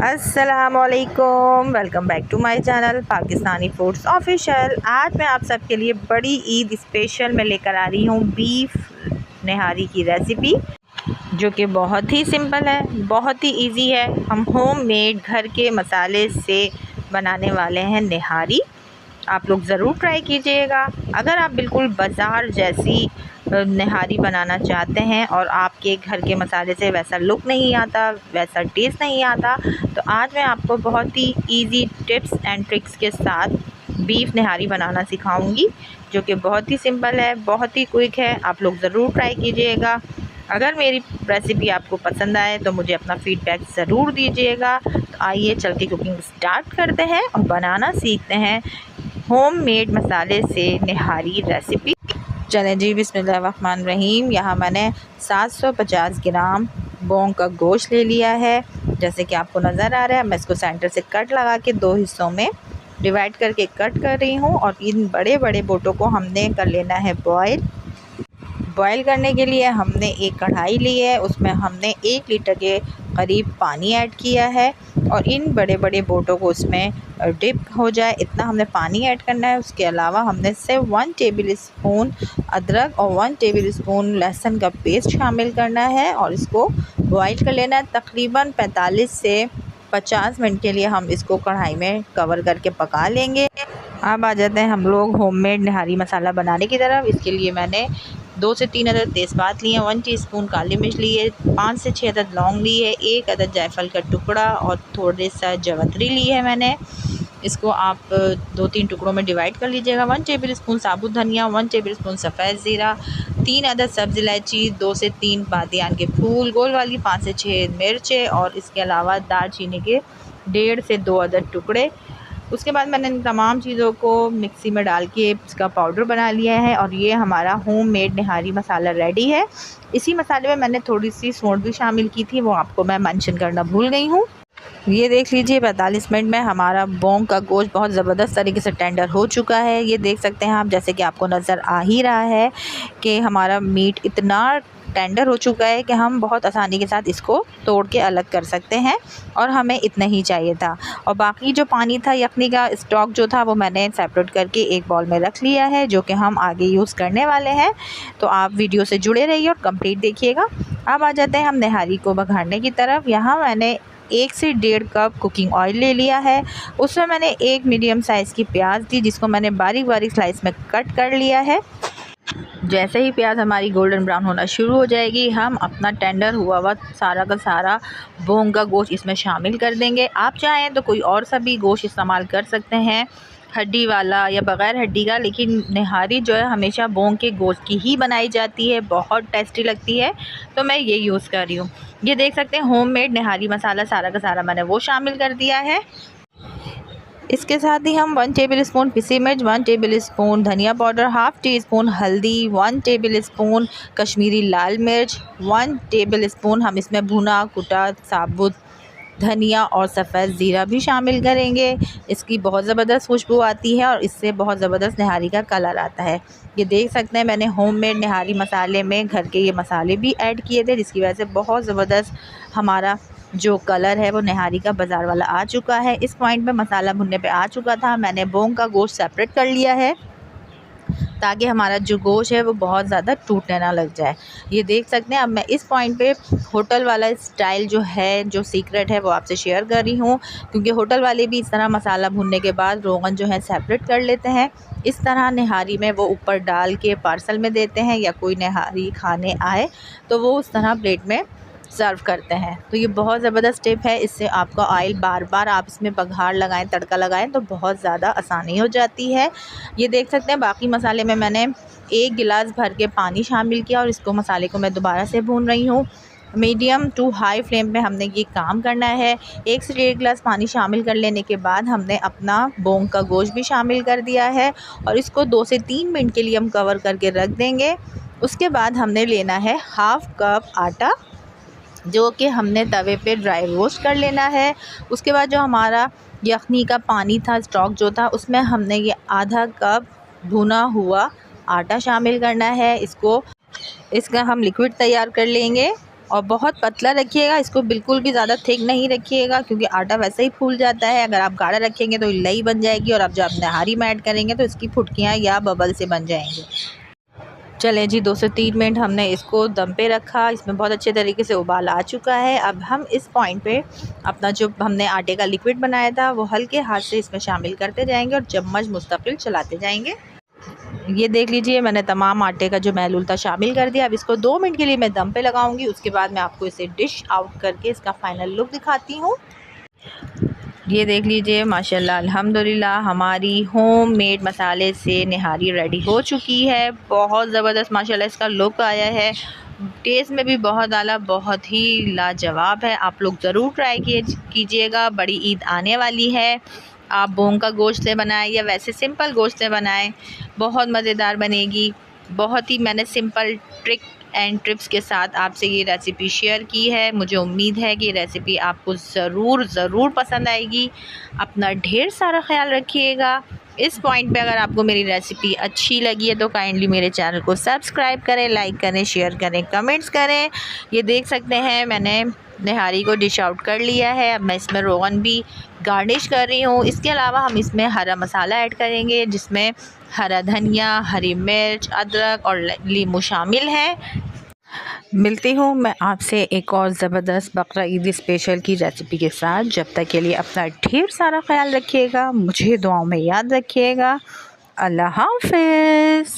अस्सलामुअलैकुम, welcome back to my channel Pakistani foods official. आज मैं आप सबके लिए बड़ी ईद स्पेशल में लेकर आ रही हूँ बीफ निहारी की रेसिपी, जो कि बहुत ही सिंपल है, बहुत ही इजी है। हम होम मेड घर के मसाले से बनाने वाले हैं निहारी। आप लोग ज़रूर ट्राई कीजिएगा। अगर आप बिल्कुल बाज़ार जैसी निहारी बनाना चाहते हैं और आपके घर के मसाले से वैसा लुक नहीं आता, वैसा टेस्ट नहीं आता, तो आज मैं आपको बहुत ही इजी टिप्स एंड ट्रिक्स के साथ बीफ निहारी बनाना सिखाऊंगी, जो कि बहुत ही सिंपल है, बहुत ही क्विक है। आप लोग ज़रूर ट्राई कीजिएगा। अगर मेरी रेसिपी आपको पसंद आए तो मुझे अपना फ़ीडबैक ज़रूर दीजिएगा। तो आइए चल के कुकिंग स्टार्ट करते हैं और बनाना सीखते हैं होम मेड मसाले से निहारी रेसिपी। चलें जी, बिस्मिल्लाहिर्रहमानिर्रहीम। यहाँ मैंने 750 ग्राम बोंग का गोश्त ले लिया है। जैसे कि आपको नज़र आ रहा है, मैं इसको सेंटर से कट लगा के 2 हिस्सों में डिवाइड करके कट कर रही हूँ। और इन बड़े बड़े बोटों को हमने कर लेना है बॉयल करने के लिए हमने एक कढ़ाई ली है, उसमें हमने 1 लीटर के करीब पानी ऐड किया है और इन बड़े बड़े बोटों को उसमें डिप हो जाए इतना हमने पानी ऐड करना है। उसके अलावा हमने सिर्फ 1 टेबल स्पून अदरक और 1 टेबल स्पून लहसुन का पेस्ट शामिल करना है और इसको बॉयल कर लेना है। तकरीबन 45 से 50 मिनट के लिए हम इसको कढ़ाई में कवर करके पका लेंगे। अब आ जाते हैं हम लोग होममेड निहारी मसाला बनाने की तरफ। इसके लिए मैंने 2 से 3 अदद तेज़पात लिए, 1 टीस्पून काली मिर्च ली है, 5 से 6 अदद लौंग ली है, 1 अदद जायफल का टुकड़ा और थोड़े सा जवतरी ली है मैंने। इसको आप 2-3 टुकड़ों में डिवाइड कर लीजिएगा। 1 टेबल स्पून साबुत धनिया, 1 टेबल स्पून सफ़ेद ज़ीरा, 3 अदद सब्ज़ इलायची, 2 से 3 बादियान के फूल गोल वाली, 5 से 6 मिर्चें और इसके अलावा दालचीनी के 1.5 से 2 अदद टुकड़े। उसके बाद मैंने इन तमाम चीज़ों को मिक्सी में डाल के इसका पाउडर बना लिया है और ये हमारा होम मेड निहारी मसाला रेडी है। इसी मसाले में मैंने थोड़ी सी सौंठ भी शामिल की थी, वो आपको मैं मेंशन करना भूल गई हूँ। ये देख लीजिए, 45 मिनट में हमारा बोंग का गोश्त बहुत ज़बरदस्त तरीके से टेंडर हो चुका है। ये देख सकते हैं आप, जैसे कि आपको नज़र आ ही रहा है कि हमारा मीट इतना टेंडर हो चुका है कि हम बहुत आसानी के साथ इसको तोड़ के अलग कर सकते हैं और हमें इतना ही चाहिए था। और बाकी जो पानी था, यखनी का स्टॉक जो था, वो मैंने सेपरेट करके एक बॉल में रख लिया है, जो कि हम आगे यूज़ करने वाले हैं। तो आप वीडियो से जुड़े रहिए और कंप्लीट देखिएगा। अब आ जाते हैं हम निहारी को बघाड़ने की तरफ। यहाँ मैंने 1 से 1.5 कप कुकिंग ऑयल ले लिया है। उसमें मैंने एक मीडियम साइज़ की प्याज दी, जिसको मैंने बारीक बारीक स्लाइस में कट कर लिया है। जैसे ही प्याज हमारी गोल्डन ब्राउन होना शुरू हो जाएगी, हम अपना टेंडर हुआ हुआ सारा का सारा बोंग का गोश्त इसमें शामिल कर देंगे। आप चाहें तो कोई और सा भी गोश्त इस्तेमाल कर सकते हैं, हड्डी वाला या बग़ैर हड्डी का, लेकिन निहारी जो है हमेशा बोंग के गोश्त की ही बनाई जाती है, बहुत टेस्टी लगती है, तो मैं ये यूज़ कर रही हूँ। ये देख सकते हैं होममेड निहारी मसाला सारा का सारा मैंने वो शामिल कर दिया है। इसके साथ ही हम 1 टेबल स्पून पिसी मिर्च, 1 टेबल स्पून धनिया पाउडर, हाफ़ टी स्पून हल्दी, 1 टेबल स्पून कश्मीरी लाल मिर्च, 1 टेबल स्पून हम इसमें भुना कुटा साबुत धनिया और सफ़ेद ज़ीरा भी शामिल करेंगे। इसकी बहुत ज़बरदस्त खुशबू आती है और इससे बहुत ज़बरदस्त निहारी का कलर आता है। ये देख सकते हैं मैंने होममेड निहारी मसाले में घर के ये मसाले भी ऐड किए थे, जिसकी वजह से बहुत ज़बरदस्त हमारा जो कलर है वो निहारी का बाज़ार वाला आ चुका है। इस पॉइंट पे मसाला भुनने पे आ चुका था। मैंने बोंग का गोश्त सेपरेट कर लिया है ताकि हमारा जो गोश्त है वो बहुत ज़्यादा टूटने ना लग जाए। ये देख सकते हैं। अब मैं इस पॉइंट पे होटल वाला स्टाइल जो है, जो सीक्रेट है, वो आपसे शेयर कर रही हूँ, क्योंकि होटल वाले भी इस तरह मसाला भुनने के बाद रोगन जो है सेपरेट कर लेते हैं। इस तरह निहारी में वो ऊपर डाल के पार्सल में देते हैं, या कोई निहारी खाने आए तो वो उस तरह प्लेट में सर्व करते हैं। तो ये बहुत ज़बरदस्त टिप है। इससे आपका ऑयल बार बार आप इसमें बघार लगाएं, तड़का लगाएं, तो बहुत ज़्यादा आसानी हो जाती है। ये देख सकते हैं बाकी मसाले में मैंने 1 गिलास भर के पानी शामिल किया और इसको मसाले को मैं दोबारा से भून रही हूँ। मीडियम टू हाई फ्लेम पे हमने ये काम करना है। 1 से 1.5 गिलास पानी शामिल कर लेने के बाद हमने अपना बोंग का गोश्त भी शामिल कर दिया है और इसको 2 से 3 मिनट के लिए हम कवर करके रख देंगे। उसके बाद हमने लेना है हाफ़ कप आटा, जो कि हमने तवे पे ड्राई रोस्ट कर लेना है। उसके बाद जो हमारा यखनी का पानी था, स्टॉक जो था, उसमें हमने ये आधा कप भुना हुआ आटा शामिल करना है। इसका हम लिक्विड तैयार कर लेंगे। और बहुत पतला रखिएगा, इसको बिल्कुल भी ज़्यादा थिक नहीं रखिएगा क्योंकि आटा वैसे ही फूल जाता है। अगर आप गाढ़ा रखेंगे तो लई बन जाएगी और अब जब आप नहारी में ऐड करेंगे तो इसकी फुटकियाँ या बबल से बन जाएंगे। चलें जी, 2 से 3 मिनट हमने इसको दम पे रखा, इसमें बहुत अच्छे तरीके से उबाल आ चुका है। अब हम इस पॉइंट पे अपना जो हमने आटे का लिक्विड बनाया था वो हल्के हाथ से इसमें शामिल करते जाएंगे और चम्मच मुस्तकिल चलाते जाएंगे। ये देख लीजिए, मैंने तमाम आटे का जो महलूल था शामिल कर दिया। अब इसको 2 मिनट के लिए मैं दम पे लगाऊंगी, उसके बाद मैं आपको इसे डिश आउट करके इसका फ़ाइनल लुक दिखाती हूँ। ये देख लीजिए, माशाल्लाह अल्हम्दुलिल्लाह हमारी होममेड मसाले से निहारी रेडी हो चुकी है। बहुत ज़बरदस्त माशाल्लाह इसका लुक आया है, टेस्ट में भी बहुत आला, बहुत ही लाजवाब है। आप लोग ज़रूर ट्राई कीजिएगा। बड़ी ईद आने वाली है, आप बोंग का गोश्त से बनाएं या वैसे सिंपल गोश्त से बनाएं, बहुत मज़ेदार बनेगी। बहुत ही मैंने सिंपल ट्रिक एंड टिप्स के साथ आपसे ये रेसिपी शेयर की है। मुझे उम्मीद है कि ये रेसिपी आपको ज़रूर पसंद आएगी। अपना ढेर सारा ख्याल रखिएगा। इस पॉइंट पे अगर आपको मेरी रेसिपी अच्छी लगी है तो काइंडली मेरे चैनल को सब्सक्राइब करें, लाइक करें, शेयर करें, कमेंट्स करें। ये देख सकते हैं मैंने निहारी को डिश आउट कर लिया है। अब मैं इसमें रोगन भी गार्निश कर रही हूँ। इसके अलावा हम इसमें हरा मसाला ऐड करेंगे जिसमें हरा धनिया, हरी मिर्च, अदरक और लीमू शामिल है। मिलती हूँ मैं आपसे एक और ज़बरदस्त बकरा ईद स्पेशल की रेसिपी के साथ। जब तक के लिए अपना ढेर सारा ख्याल रखिएगा, मुझे दुआओं में याद रखिएगा। अल्लाह हाफ़िज़।